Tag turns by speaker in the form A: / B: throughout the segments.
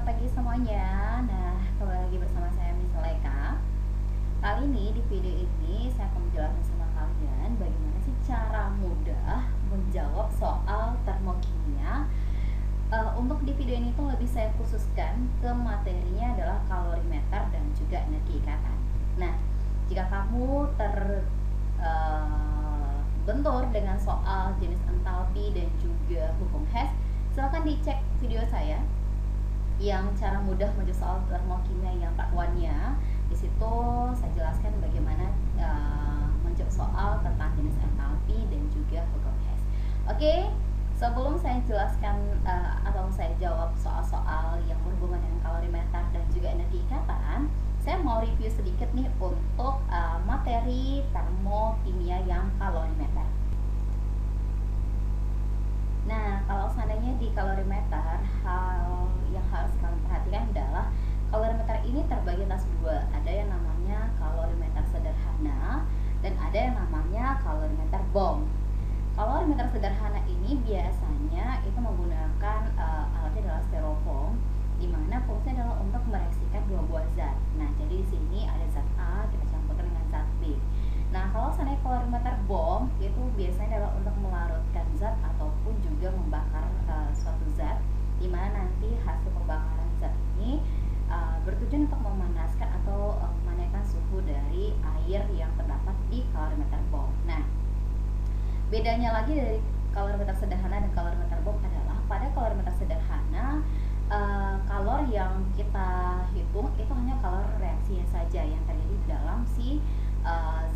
A: selamat pagi semuanya. Nah, kembali lagi bersama saya Miss Leka. Kali ini di video ini saya akan menjelaskan sama kalian bagaimana sih cara mudah menjawab soal termokimia. Untuk di video ini tuh lebih saya khususkan ke materinya adalah kalorimeter dan juga energi ikatan. Nah, jika kamu bentur dengan soal jenis entalpi dan juga hukum Hess, silahkan dicek video saya yang cara mudah menjawab soal termokimia yang part 1-nya. Di situ saya jelaskan bagaimana menjawab soal tentang jenis entalpi dan juga hukum Hess. Oke, sebelum saya jelaskan atau saya jawab soal-soal yang berhubungan dengan kalorimeter dan juga energi ikatan, saya mau review sedikit nih untuk materi termokimia yang kalorimeter. Nah, kalau seandainya di kalorimeter, hal yang harus kalian perhatikan adalah kalorimeter ini terbagi atas dua. Ada yang namanya kalorimeter sederhana dan ada yang namanya kalorimeter bom. Kalorimeter sederhana ini biasanya itu menggunakan alatnya adalah styrofoam, di mana fungsinya adalah untuk mereaksikan dua buah zat. Nah, jadi di sini ada zat A kita campurkan dengan zat B. Nah, kalau seandainya kalorimeter bom itu biasanya adalah untuk melarutkan zat ataupun juga membakar suatu zat, di mana nanti hasil pembakaran zat ini bertujuan untuk memanaskan atau menaikkan suhu dari air yang terdapat di kalorimeter bom. Nah, bedanya lagi dari kalorimeter sederhana dan kalorimeter bom adalah pada kalorimeter sederhana kalor yang kita hitung itu hanya kalor reaksinya saja yang terjadi di dalam si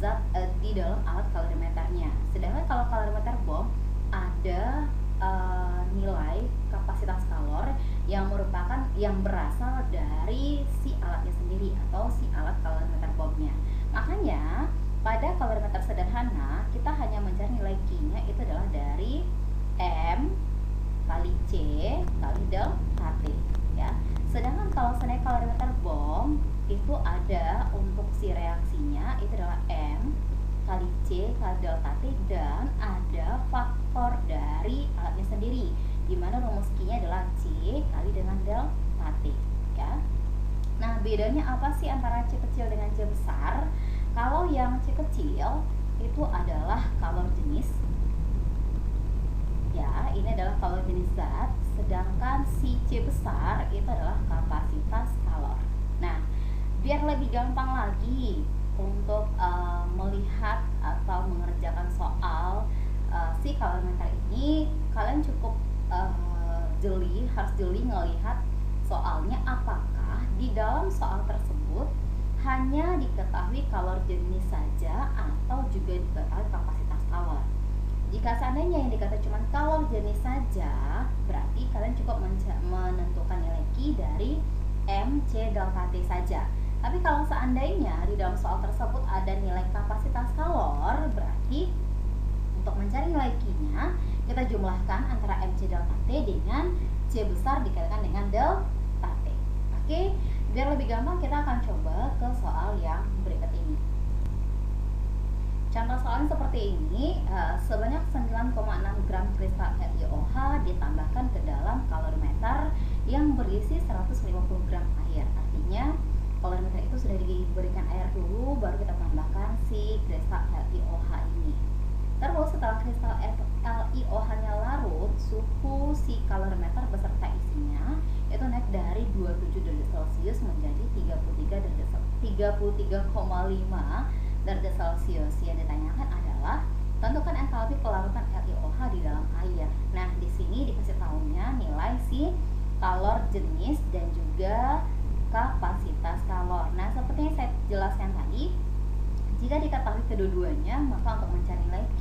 A: zat di dalam alat kalorimeternya. Sedangkan kalau kalorimeter bom ada nilai kapasitas kalor yang merupakan yang berasal dari si alatnya sendiri atau si alat kalorimeter bomnya. Makanya pada kalorimeter sederhana kita hanya mencari nilai Q-nya itu adalah dari M kali C kali delta T ya. Sedangkan kalau seandainya kalorimeter bom itu ada untuk si reaksinya itu adalah M kali C kali delta T dan ada faktor dari alatnya sendiri, di mana rumus Q-nya adalah C kali dengan delta T ya. Nah, bedanya apa sih antara C kecil dengan C besar? Kalau yang C kecil itu adalah kalor jenis ya, ini adalah kalor jenis zat, sedangkan si C besar itu adalah kapasitas kalor. Nah, biar lebih gampang lagi untuk melihat atau mengerjakan soal si kalorimeter ini, kalian cukup harus jeli ngelihat soalnya apakah di dalam soal tersebut hanya diketahui kalor jenis saja atau juga diketahui kapasitas kalor. Jika seandainya yang dikatakan cuma kalor jenis saja, berarti kalian cukup menentukan nilai Q dari MC delta T saja. Tapi kalau seandainya di dalam soal tersebut ada nilai kapasitas kalor, berarti untuk mencari nilai Q-nya kita jumlahkan antara MC delta T dengan C besar dikalikan dengan delta T. Oke, biar lebih gampang kita akan coba ke soal yang berikut ini. Contoh soalnya seperti ini, sebanyak 9,6 gram kristal LiOH ditambahkan ke dalam kalorimeter yang berisi 150 gram air. Artinya kalorimeter itu sudah diberikan air dulu, baru kita tambahkan si kristal LiOH ini. Terus setelah kristal LiOH-nya larut, suhu si kalorimeter beserta isinya itu naik dari 27 derajat Celcius menjadi 33,5 derajat Celcius. Yang ditanyakan adalah tentukan entalpi pelarutan LiOH di dalam air. Nah, di sini dikasih tahunya nilai si kalor jenis dan juga kapasitas kalor. Nah, seperti yang saya jelaskan tadi, jika diketahui kedua-duanya, maka untuk mencari nilai Q,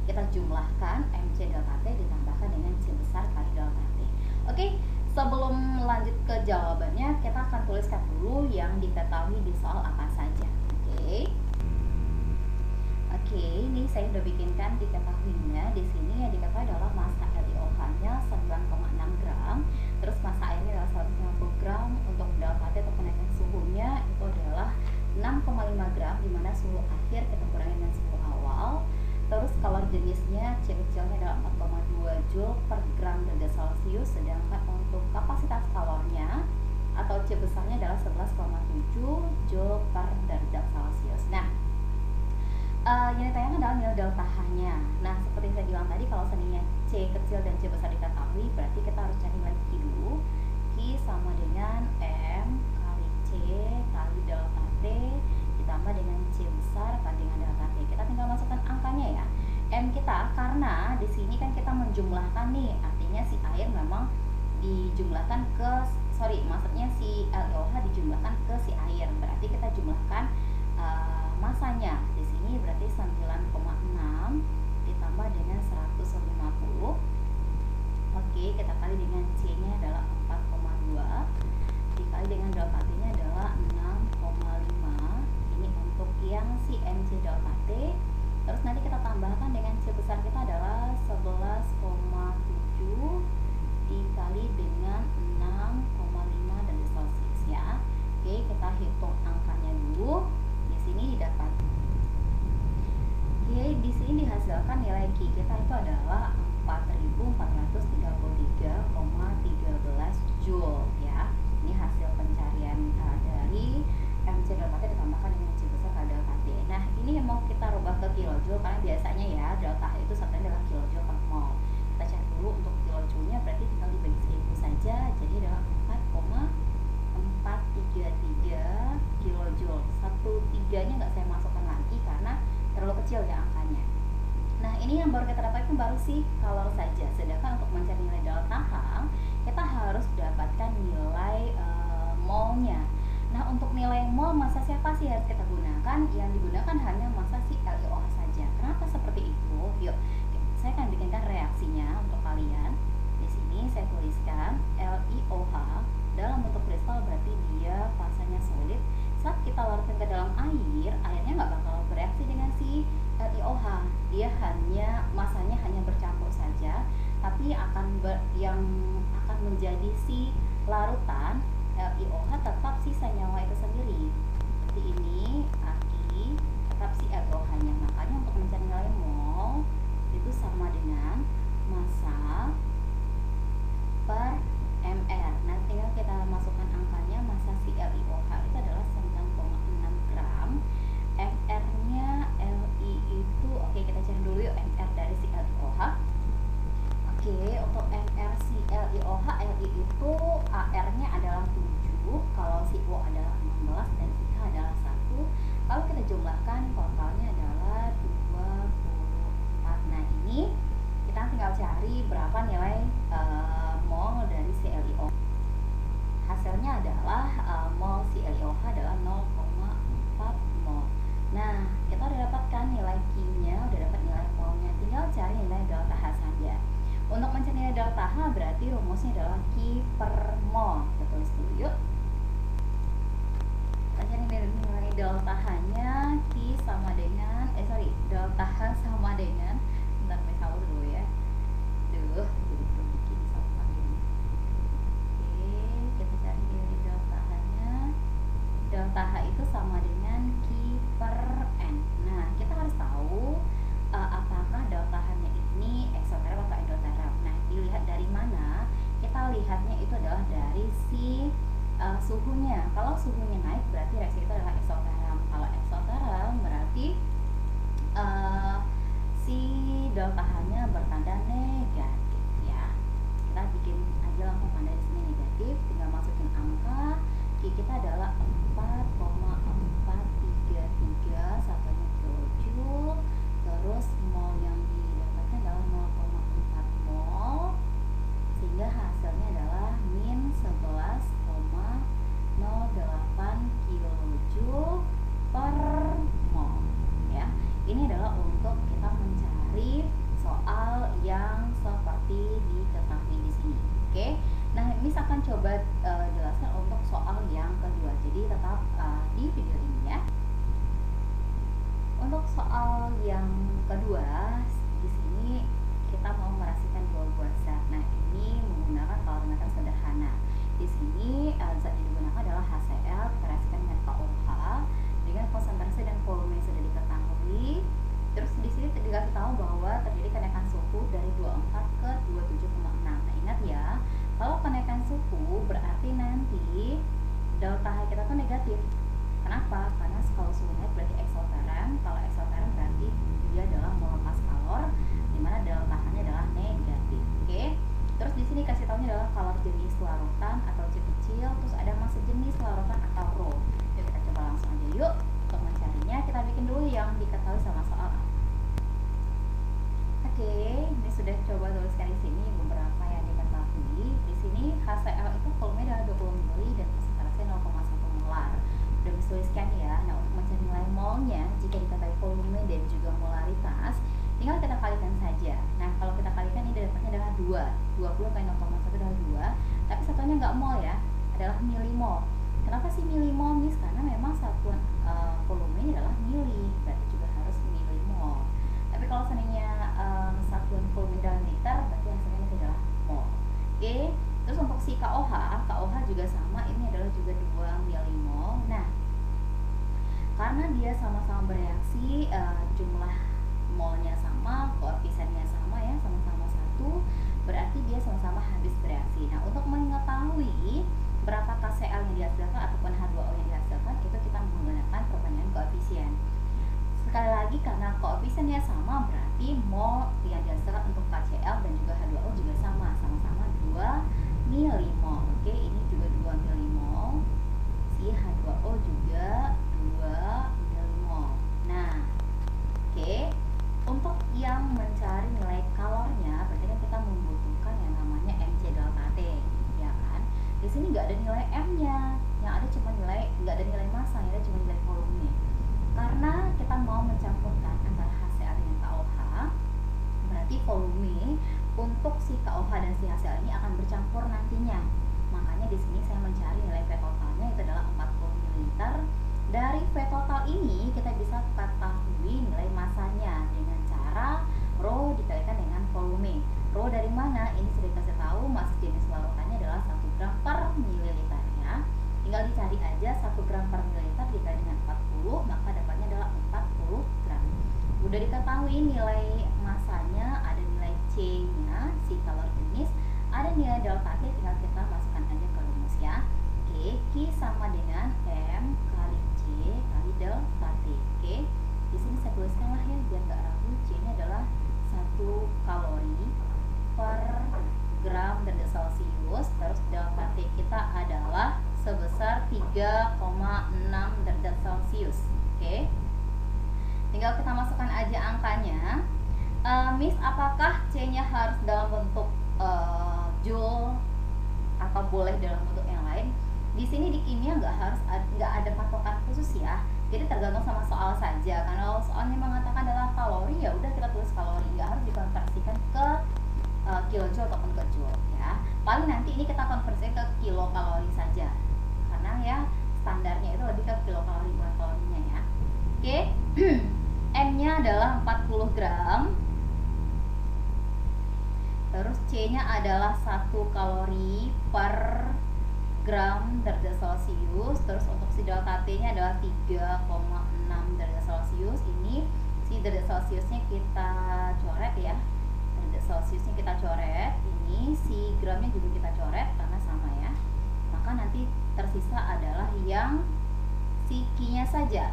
A: kita jumlahkan MC delta T ditambahkan dengan C besar kali delta T. Oke, sebelum lanjut ke jawabannya, kita akan tuliskan dulu yang diketahui di soal apa saja. Oke, ini saya sudah bikinkan diketahuinya. Di sini yang diketahui adalah massa LiOH-nya 9,6 gram, terus massa airnya adalah 150 gram. Untuk delta T atau kenaikan suhunya itu adalah 6,5 gram, dimana suhu akhir kita kurangi dengan suhu awal. Terus kalor jenisnya C kecilnya adalah 4,2 Joule per gram derajat Celcius, sedangkan untuk kapasitas kalornya delta H-nya. Nah, seperti yang saya bilang tadi, kalau seandainya C kecil dan C besar diketahui, berarti kita harus cari nilai Q dulu. Q sama dengan M kali C kali delta T ditambah dengan C besar kali dengan delta T. Kita tinggal masukkan angkanya ya. M kita, karena di sini kan kita menjumlahkan nih, artinya si air memang dijumlahkan ke, maksudnya si LiOH dijumlahkan ke si air. Berarti kita jumlahkan masanya. Di sini berarti 9,6 ditambah dengan 150. Oke, kita kali dengan C-nya adalah 4,2 dikali dengan delta T-nya adalah 6,5. Ini untuk yang si MC delta T. Terus nanti kita tambahkan dengan C besar kita adalah 11,7 dikali dengan 6,5 dari Celsius ya. Oke, kita hitung angkanya dulu. Di sini didapat. Oke, di sini dihasilkan nilai Q kita itu adalah 4.433,13 Joule ya. Ini hasil pencarian dari MC delta T ditambahkan dengan C besar kali delta T. Nah, ini yang mau kita rubah ke kilojoule, karena biasanya ya delta H itu satunya adalah kilojoule per mol. Kita cari dulu untuk kilojoule-nya, berarti tinggal dibagi 1000 saja, jadi adalah 4,433 kilojoule. 1/3-nya nggak saya masukkan lagi karena terlalu kecil ya angkanya. Nah, ini yang baru kita dapatkan baru sih kalor saja. Sedangkan untuk mencari nilai delta H, kita harus dapatkan nilai molnya. Nah, untuk nilai mol massa siapa sih harus kita gunakan? Yang digunakan hanya massa si LiOH saja. Kenapa seperti itu? Yuk, saya akan bikinkan reaksinya untuk kalian. Di sini saya tuliskan LiOH dalam bentuk kristal, berarti dia fasanya solid. Saat kita larutkan ke dalam air, airnya nggak bakal bereaksi dengan si LiOH. Dia hanya massanya hanya bercampur saja, tapi yang akan menjadi si larutan LiOH tetap si senyawa itu sendiri. Seperti ini, Aki tetap si LiOH-nya. Makanya untuk mencari nilai mol itu sama dengan massa per mR. Nah, tinggal kita masukkan angkanya. Massa si LiOH itu adalah 9,6 gram. mR-nya Li itu, oke, kita cari dulu yuk mR dari si LiOH. Oke, untuk mR si LiOH, Li itu AR-nya adalah 7, kalau si O adalah 16 dan si H adalah 1. Kalau kita jumlahkan totalnya adalah 24. Nah, ini kita tinggal cari berapa nilai mol dari si LiOH. Hasilnya adalah mol si LiOH adalah 0,4 mol. Nah, kita udah dapatkan nilai Q-nya, udah dapat nilai molnya. Tinggal cari nilai delta H saja. Untuk mencari nilai delta H berarti rumusnya adalah Q per mol. Kita tulis dulu yuk. Kita cari nilai delta H-nya. Q sama dengan delta H sama dengan, bentar pakai haus dulu ya. Duh, jadi bikin sama ini. Oke, kita cari nilai delta H-nya. Delta H itu sama dengan Q per N. Nah, kita harus tahu apakah delta H-nya ini eksoterm atau endoterm. Nah, dilihat dari mana? Kita lihatnya itu adalah dari si suhunya. Kalau suhunya naik berarti reaksi itu adalah eksoterm. Kalau eksoterm berarti si delta H-nya bertanda negatif ya. Kita bikin aja langsung tanda di sini negatif, tinggal masukin angka. Q kita adalah 4,433, satunya kilojoule. Terus mol yang didapatkan adalah 0,4 mol, sehingga hasilnya adalah min 11,08 kilojoule per mol ya. Ini adalah untuk kita mencari soal yang seperti diketahui di sini. Oke. Nah, Miss akan coba jelaskan untuk soal yang kedua. Jadi tetap di video ini ya. Untuk soal yang kedua, di sini kita mau merasakan dua buah zat. Nah, ini menggunakan kalorimeter sederhana. Di sini zat yang digunakan adalah HCl, kita rasakan dengan KOH dengan konsentrasi dan volume yang sudah diketahui. Terus di sini dikasih tahu bahwa terjadi kenaikan suhu dari 24 ke 27,6. Nah, ingat ya, kalau kenaikan suhu berarti nanti delta H kita tuh negatif. Kenapa? Karena kalau suhu naik berarti eksoterm. Kalau eksoterm berarti dia adalah contohnya adalah kalori jenis larutan atau C kecil, terus ada massa jenis larutan atau rho. Yuk kita coba langsung aja yuk. Untuk mencarinya kita bikin dulu yang diketahui sama soal A. Oke, ini sudah coba tuliskan di sini beberapa yang diketahui. Di sini HCl itu volumenya adalah 20 ml dan konsentrasinya 0,1 molar. Udah bisa tuliskan ya. Nah, untuk mencari nilai molnya jika diketahui volume dan juga molaritas, tinggal kita kalikan saja. Nah, kalau kita kalikan ini dapatnya adalah 2. 20 kali 0,1 adalah 2, tapi satunya nggak mol ya, adalah milimol. Kenapa sih milimol, Miss? Karena memang satuan volumenya adalah mili, berarti juga harus milimol. Tapi kalau seandainya satuan volume dalam liter, berarti hasilnya itu adalah mol. Oke, terus untuk si KOH juga sama, ini adalah juga 2 milimol. Nah, karena dia sama-sama bereaksi, jumlah molnya sama, koefisiennya sama ya, sama-sama 1, berarti dia sama-sama habis bereaksi. Nah, untuk mengetahui berapa KCl yang dihasilkan ataupun H2O yang dihasilkan, itu kita menggunakan perbandingan koefisien. Sekali lagi, karena koefisiennya sama, berarti mol yang dihasilkan untuk KCl dan juga H2O juga sama, sama-sama 2 milimol. Oke, ini juga 2 milimol. Si H2O juga 2 milimol. Nah, oke, untuk yang mencari nilai kalornya, berarti kan kita membutuhkan yang namanya MC delta T, ya kan? Di sini nggak ada nilai M-nya, yang ada cuma nggak ada nilai massa, yang ada cuma nilai volume. Karena kita mau mencampurkan antara HCl dengan KOH, berarti volume untuk si KOH dan si HCl ini akan bercampur nantinya. Makanya di sini saya mencari nilai V totalnya, itu adalah 40 ml. Dari V total ini kita bisa ketahui nilai massanya dengan cara rho dikalikan dengan volume. Rho dari mana? Ini sudah dikasih tahu, massa jenis larutannya adalah 1 gram per mililiter ya. Tinggal dicari aja 1 gram per mililiter dikali dengan 40, maka dapatnya adalah 40 gram. Udah diketahui nilai massanya, ada nilai C-nya, si kalori jenis, ada nilai delta T, tinggal kita masukkan aja ke rumus ya. Oke, Q sama dengan M kali C kali delta T. Oke, di sini saya tuliskan lah ya biar gak ragu. C-nya adalah 1 kalori per gram derajat Celcius, terus delta T kita adalah sebesar 3,6 derajat Celcius. Oke, tinggal kita masukkan aja angkanya. Miss, apakah C-nya harus dalam bentuk joule atau boleh dalam bentuk yang lain? Di sini di kimia nggak ada patokan khusus ya. Jadi tergantung sama soal saja. Karena kalau soalnya mengatakan adalah kalori, ya udah kita tulis kalori, nggak harus dikonversikan ke kilojoule ataupun ke joule ya. Paling nanti ini kita konversi ke kilokalori saja. Karena ya standarnya itu lebih ke kilokalori bukan kalorinya ya. Oke. M-nya adalah 40 gram. Terus C-nya adalah 1 kalori per gram derajat Celcius. Terus untuk si delta T-nya adalah 3,6 derajat Celcius. Ini si derajat Celciusnya kita coret ya. Derajat Celciusnya kita coret. Ini si gramnya juga kita coret karena sama ya. Maka nanti tersisa adalah yang si Q-nya saja.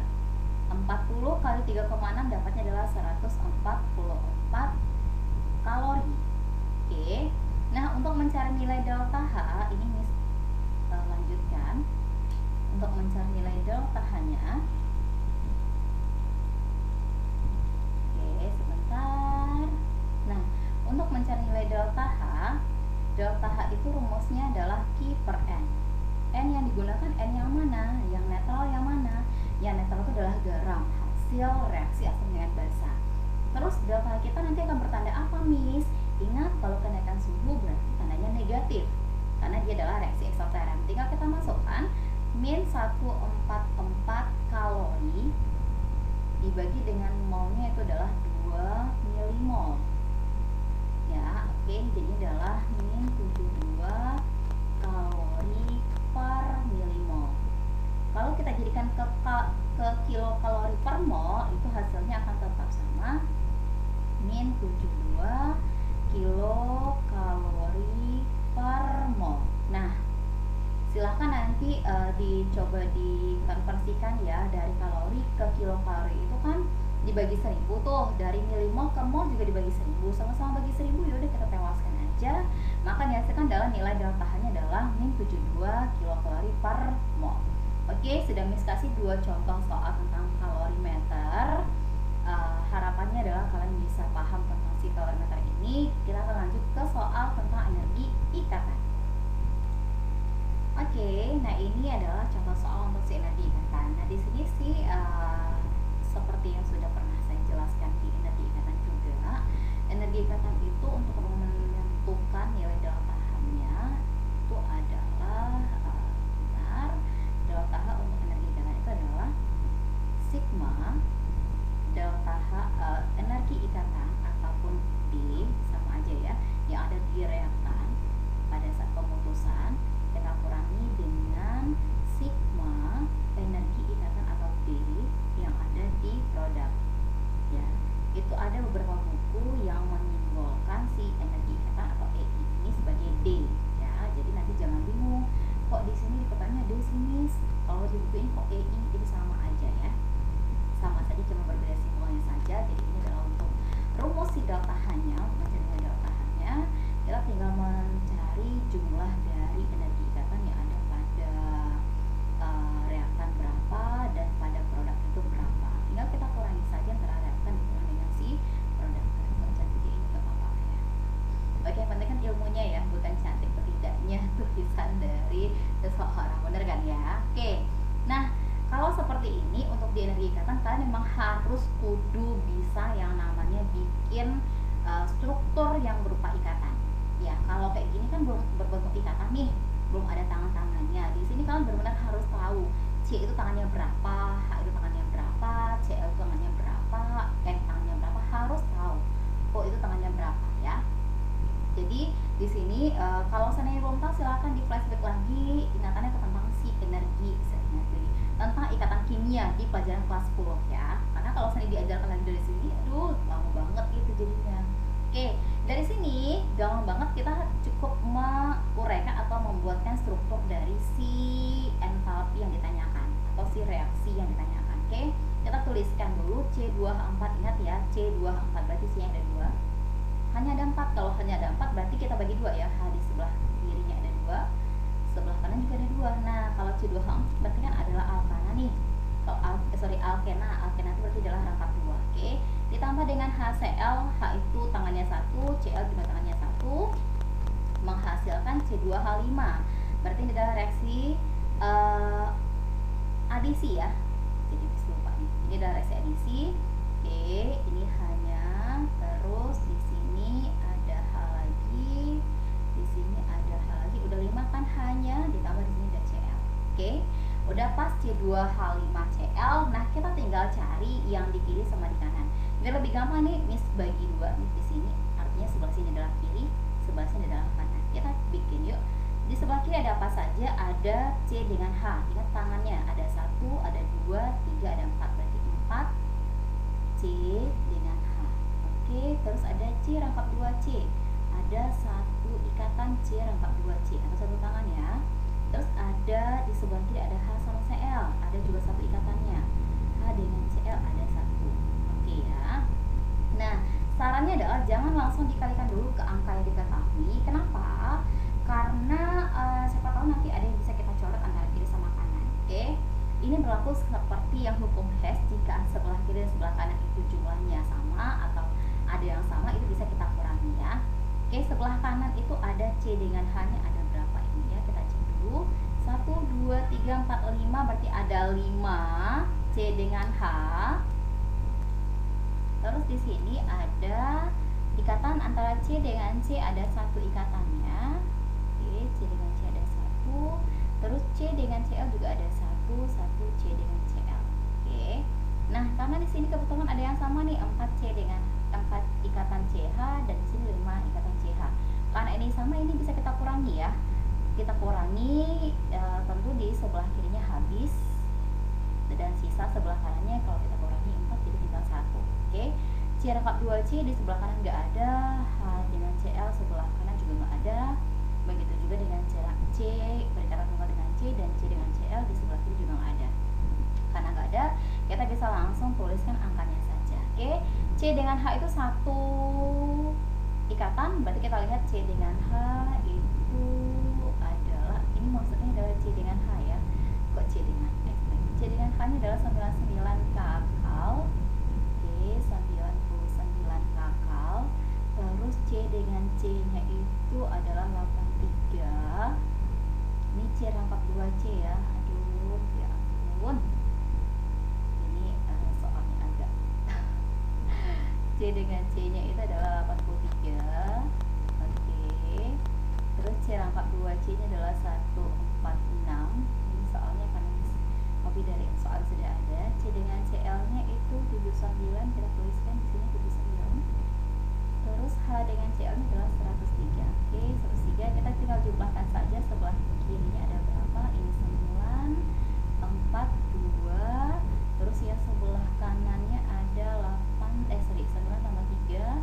A: 40 kali 3,6 dapatnya adalah 144 kalori. Oke. Nah, untuk mencari nilai delta H, ini Miss lanjutkan. Untuk mencari nilai delta H-nya. Oke, sebentar. Nah, untuk mencari nilai delta H itu rumusnya adalah Q per N. N yang digunakan N yang mana? Yang netral yang mana? Yang netral itu adalah garam, hasil reaksi asam dengan basa. Terus delta kita nanti akan bertanda apa, Miss? Ingat, kalau kenaikan suhu berarti tandanya negatif, karena dia adalah reaksi eksoterm. Tinggal kita masukkan min 144 kalori dibagi dengan molnya itu adalah 2 milimol. Ya, oke, ini jadi adalah min 72 kalori per milimol. Kalau kita jadikan ke kilokalori per mol, itu hasilnya akan tetap sama, min 72 kilokalori per mol. Nah, silahkan nanti dicoba dikonversikan ya, dari kalori ke kilokalori itu kan dibagi 1000 tuh, dari milimol ke mol juga dibagi 1000, sama-sama bagi 1000, yaudah kita tewaskan aja, maka dihasilkan adalah nilai delta H-nya adalah min 72 kilokalori per mol. Oke, sudah Miss kasih 2 contoh soal tentang kalorimeter. Harapannya adalah kalian bisa paham tentang si kalorimeter ini. Kita akan lanjut ke soal tentang energi ikatan. Oke, nah ini adalah contoh soal untuk si energi ikatan. Nah di sini sih seperti yang sudah pernah saya jelaskan di energi ikatan juga. Energi ikatan itu untuk menentukan nilai delta H-nya itu adalah benar. Delta H untuk energi ikatan itu adalah sigma delta H energi ikatan ataupun D sama aja ya, yang ada di reaktan pada saat pemutusan kita kurangi dengan sigma energi ikatan atau D yang ada di produk ya. Itu ada beberapa buku yang menyimbolkan si energi ikatan atau EI ini sebagai D ya. Jadi nanti jangan bingung kok di sini pertanyaannya D sini, kalau di buku ini kok EI, jadi sama aja ya, sama saja cuma berbeda simbolnya saja. Jadi ini adalah untuk rumus si delta H-nya, mencari delta H-nya kita tinggal mencari jumlah dari energi ikatan yang ada pada reaktan berapa dan pada produk itu berapa. Tinggal kita kurangi saja antara reaktan dengan si produk. Cantik ini gak apa-apa ya. Oke, yang penting kan ilmunya ya, bukan cantik atau tidaknya tulisan dari seseorang, bener kan ya? Oke, nah kalau seperti ini untuk di energi ikatan kalian memang harus kudu bisa yang namanya bikin struktur yang berupa ikatan. Ya, kalau kayak gini kan belum berbentuk ikatan nih, belum ada tangan-tangannya. Di sini kalian benar-benar harus tahu C itu tangannya berapa, H itu tangannya berapa, Cl itu tangannya berapa, N tangannya berapa, harus tahu. O itu tangannya berapa ya. Jadi di sini kalau seandainya belum tahu silakan di flashback lagi ingatannya ke tentang si energi, tentang ikatan kimia di pelajaran kelas 10 ya. Karena kalau seandainya diajarkan lagi dari sini, aduh lama banget gitu jadinya. Oke, dari sini gampang banget kita cukup menguraikan atau membuatkan struktur dari si entalpi yang ditanyakan atau si reaksi yang ditanyakan. Oke, kita tuliskan dulu C2H4, ingat ya, C2H4 berarti C yang ada 2. Hanya ada 4, kalau hanya ada 4 berarti kita bagi 2 ya, H di sebelah kirinya ada 2, sebelah kanan juga ada 2. Nah, kalau C2H4 berarti kan adalah alkana nih. Kalau alkena itu berarti adalah rangkap 2. Oke, ditambah dengan HCl, H itu tangannya 1, Cl juga tangannya 1, menghasilkan C2H5. Berarti ini adalah reaksi adisi ya. Jadi lupa nih. Ini adalah reaksi adisi. Oke, ini hanya terus di sini ada H lagi, di sini ada H lagi, udah 5 kan hanya, ditambah di sini ada Cl. Oke, udah pas C2H5Cl. Nah, kita tinggal cari yang di kiri sama di kanan. Biar lebih gampang nih, Miss bagi 2 nih di sini. Artinya sebelah sini adalah kiri, sebelah sini adalah kanan. Kita bikin yuk. Di sebelah kiri ada apa saja? Ada C dengan H. Ingat tangannya ada 1, ada 2, 3, ada 4. Berarti 4 C dengan H. Oke, terus ada C rangkap 2C. Ada satu ikatan C rangkap 2C atau satu tangan ya. Terus ada di sebelah kiri ada H sama Cl. Ada juga satu ikatannya. H dengan Cl ada 1. Oke ya. Nah, sarannya adalah jangan langsung dikalikan dulu ke angka yang diketahui. Kenapa? Karena siapa tahu nanti ada yang bisa kita coret antara kiri sama kanan. Oke, ini berlaku seperti yang hukum Hess. Jika sebelah kiri dan sebelah kanan itu jumlahnya sama atau ada yang sama, itu bisa kita kurangi ya. Oke, sebelah kanan itu ada C dengan H nya ada berapa ini ya, kita cek dulu. 1, 2, 3, 4, 5, berarti ada 5 C dengan H. Terus di sini ada ikatan antara C dengan C, ada satu ikatannya. Oke, C dengan C ada 1. Terus C dengan Cl juga ada 1 C dengan Cl. Oke. Nah, karena di sini kebetulan ada yang sama nih, 4 ikatan CH dan di sini 5 ikatan CH. Karena ini sama, ini bisa kita kurangi ya. Kita kurangi tentu di sebelah kirinya habis dan sisa sebelah kanannya kalau kita kurangi 4 jadi tinggal 1. Oke. C rangkap 2C di sebelah kanan nggak ada, H dengan Cl sebelah kanan juga nggak ada. Begitu juga dengan C berikatan tunggal dengan C dan C dengan Cl di sebelah kiri juga nggak ada. Karena nggak ada, kita bisa langsung tuliskan angkanya saja. Oke, C dengan H itu 1 ikatan, berarti kita lihat C dengan H itu adalah, ini maksudnya adalah C dengan H ya, kok C dengan X. C dengan H nya adalah 99 kakal, oke, 99 kakal. Terus C dengan C nya itu adalah 83. Ini C rangkap 2C ya, aduh ya ampun, ini soalnya agak C dengan C nya itu adalah 83. Oke, terus C rangkap 2C nya adalah 146. Ini soalnya karena copy dari soal sudah ada. C dengan CL nya itu 79, kita tuliskan di sini 79. Terus H dengan CL nya adalah 103. Oke, 103 kita tinggal jumlahkan saja, sebelah kirinya ada berapa? Ini 9, 4, 2. Terus yang sebelah kanannya ada 9 tambah 3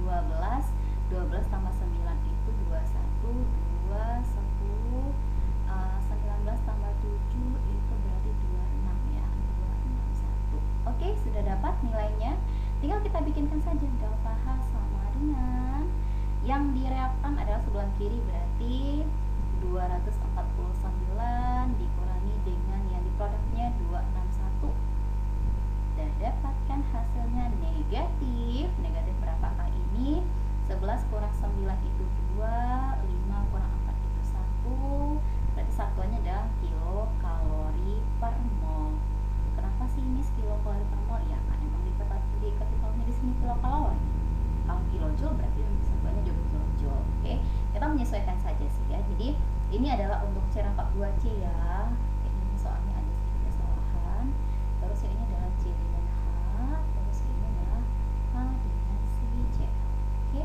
A: 12. 12 tambah 9 itu 21, 2, 10, 19 tambah 7 itu berarti 26 ya, 261. Oke, sudah dapat nilainya. Tinggal kita bikinkan saja, delta H sama dengan yang direaktan adalah sebelah kiri, berarti 249 dikurangi dengan yang di produknya 261. Dan dapatkan hasilnya negatif. Negatif berapakah ini? 11 kurang 9 itu 2, 5 kurang 4 itu 1. Berarti satuannya adalah kilokalori per mol. Kenapa sih ini kilokalori per mol? Ya kan emang diketiknya di sini kilokalori. Kalau kilojoule berarti satuannya juga kilojoule. Oke, kita menyesuaikan saja sih ya. Jadi ini adalah untuk C rangkap 2C ya. Ini soalnya ada sedikit kesalahan. Terus ini adalah C dengan H, terus ini adalah H dengan si CL. Oke.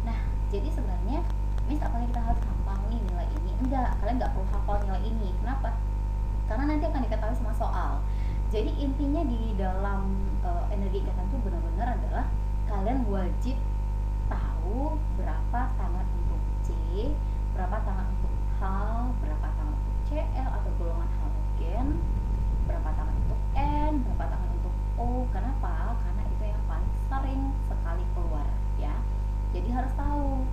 A: Nah, jadi sebenarnya Miss, apakah kita harus hafal nih nilai ini? Enggak, kalian nggak perlu hafal nilai ini. Kenapa? Karena nanti akan diketahui sama soal. Jadi intinya di dalam energi ikatan itu benar-benar adalah kalian wajib tahu berapa tangan untuk C, berapa tangan untuk H, berapa tangan untuk Cl atau golongan halogen, berapa tangan untuk N, berapa tangan untuk O. Kenapa? Karena itu yang paling sering sekali keluar ya. Jadi harus tahu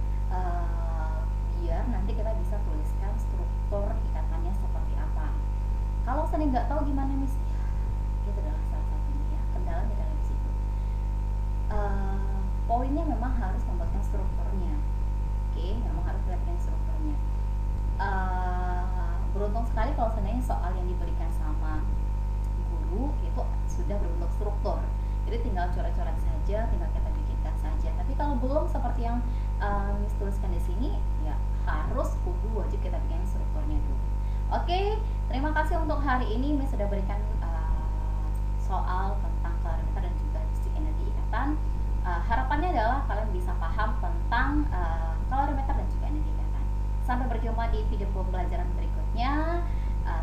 A: biar nanti kita bisa tuliskan struktur ikatannya seperti apa. Kalau sering nggak tahu gimana Miss? Itu adalah salah satunya ya, kendalanya dalam situ. Poinnya memang harus membuatkan strukturnya. Oke, memang harus membuatkan strukturnya. Beruntung sekali kalau seandainya soal yang diberikan sama guru itu sudah berbentuk struktur. Jadi tinggal coret-coret saja, tinggal kita bikinkan saja. Tapi kalau belum seperti yang Miss tuliskan di sini, ya harus wajib kita bikin strukturnya dulu. Oke, terima kasih untuk hari ini Miss sudah berikan soal tentang kalorimeter dan juga fisik energi ikatan. Harapannya adalah kalian bisa paham tentang kalorimeter dan juga energi ikatan. Sampai berjumpa di video pembelajaran berikutnya.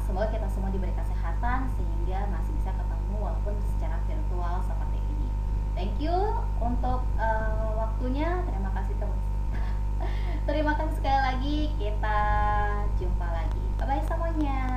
A: Semoga kita semua diberi kesehatan sehingga masih bisa ketemu walaupun secara virtual seperti ini. Thank you untuk waktunya. Terima kasih terima kasih sekali lagi. Kita jumpa lagi. Bye bye semuanya.